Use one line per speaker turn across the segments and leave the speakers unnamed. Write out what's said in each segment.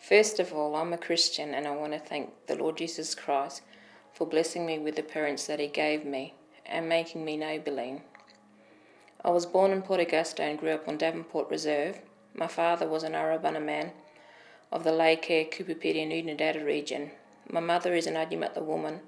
First of all, I'm a Christian and I want to thank the Lord Jesus Christ for blessing me with the parents that He gave me and making me Nobelene. I was born in Port Augusta and grew up on Devonport Reserve. My father was an Arabana man of the Leikere, Kupupiri and Unadada region. My mother is an Adjumata woman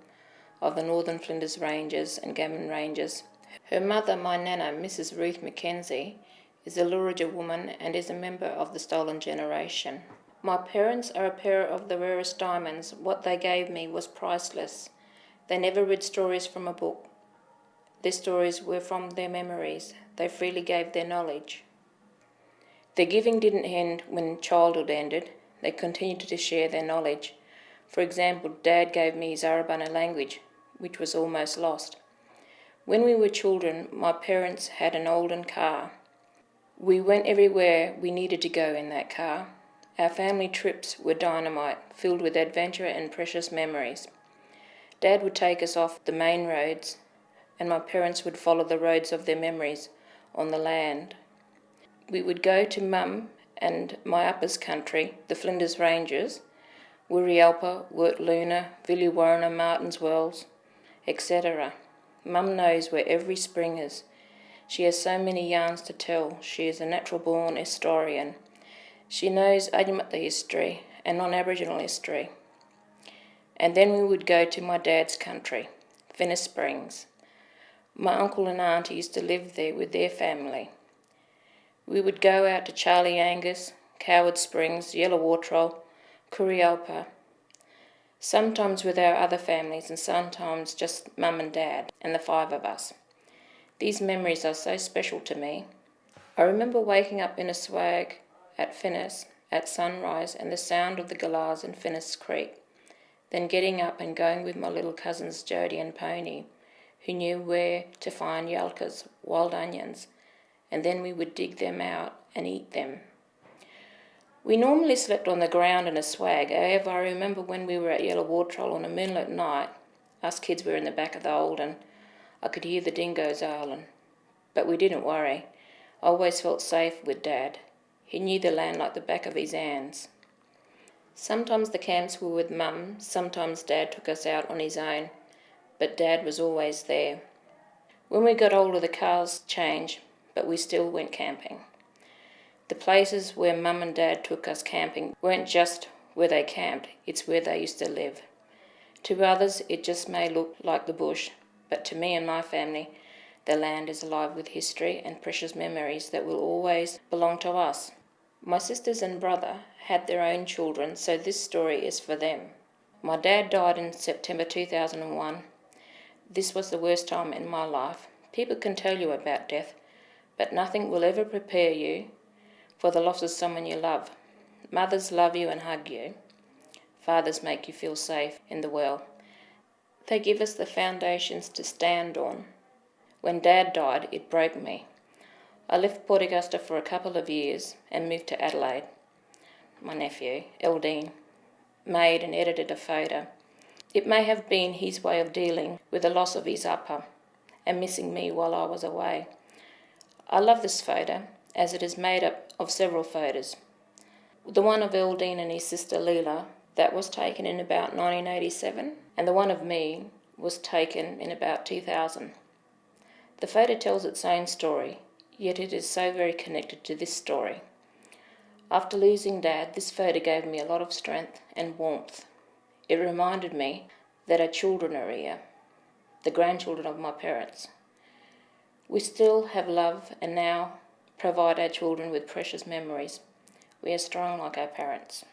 of the Northern Flinders Ranges and Gammon Ranges. Her mother, my nana, Mrs. Ruth Mackenzie, is a Lurija woman and is a member of the Stolen Generation. My parents are a pair of the rarest diamonds. What they gave me was priceless. They never read stories from a book. Their stories were from their memories. They freely gave their knowledge. Their giving didn't end when childhood ended. They continued to share their knowledge. For example, Dad gave me his Arabana language, which was almost lost. When we were children, my parents had an olden car. We went everywhere we needed to go in that car. Our family trips were dynamite, filled with adventure and precious memories. Dad would take us off the main roads, and my parents would follow the roads of their memories on the land. We would go to Mum and my upper's country, the Flinders Ranges, Wirialpa, Wirtluna, Villuwarrina, Martins Wells, etc. Mum knows where every spring is. She has so many yarns to tell. She is a natural-born historian. She knows Adjumata history and non-Aboriginal history. And then we would go to my dad's country, Venice Springs. My uncle and aunt used to live there with their family. We would go out to Charlie Angus, Coward Springs, Yellowwaterall, Kurialpa, sometimes with our other families and sometimes just Mum and Dad and the five of us. These memories are so special to me. I remember waking up in a swag at Finnis at sunrise and the sound of the galahs in Finnis Creek, then getting up and going with my little cousins Jodie and Pony, who knew where to find yalkas, wild onions, and then we would dig them out and eat them. We normally slept on the ground in a swag. However, I remember when we were at Yellowwaterall on a moonlit night, us kids were in the back of the Holden. I could hear the dingoes howling, but we didn't worry. I always felt safe with Dad. He knew the land like the back of his hands. Sometimes the camps were with Mum, sometimes Dad took us out on his own, but Dad was always there. When we got older, the cars changed, but we still went camping. The places where Mum and Dad took us camping weren't just where they camped, it's where they used to live. To others, it just may look like the bush, but to me and my family, the land is alive with history and precious memories that will always belong to us. My sisters and brother had their own children, so this story is for them. My dad died in September 2001. This was the worst time in my life. People can tell you about death, but nothing will ever prepare you for the loss of someone you love. Mothers love you and hug you. Fathers make you feel safe in the world. They give us the foundations to stand on. When Dad died, it broke me. I left Port Augusta for a couple of years and moved to Adelaide. My nephew, Eldine, made and edited a photo. It may have been his way of dealing with the loss of his upper and missing me while I was away. I love this photo as it is made up of several photos. The one of Eldine and his sister Leela, that was taken in about 1987, and the one of me was taken in about 2000. The photo tells its own story, yet it is so very connected to this story. After losing Dad, this photo gave me a lot of strength and warmth. It reminded me that our children are here, the grandchildren of my parents. We still have love and now provide our children with precious memories. We are strong like our parents.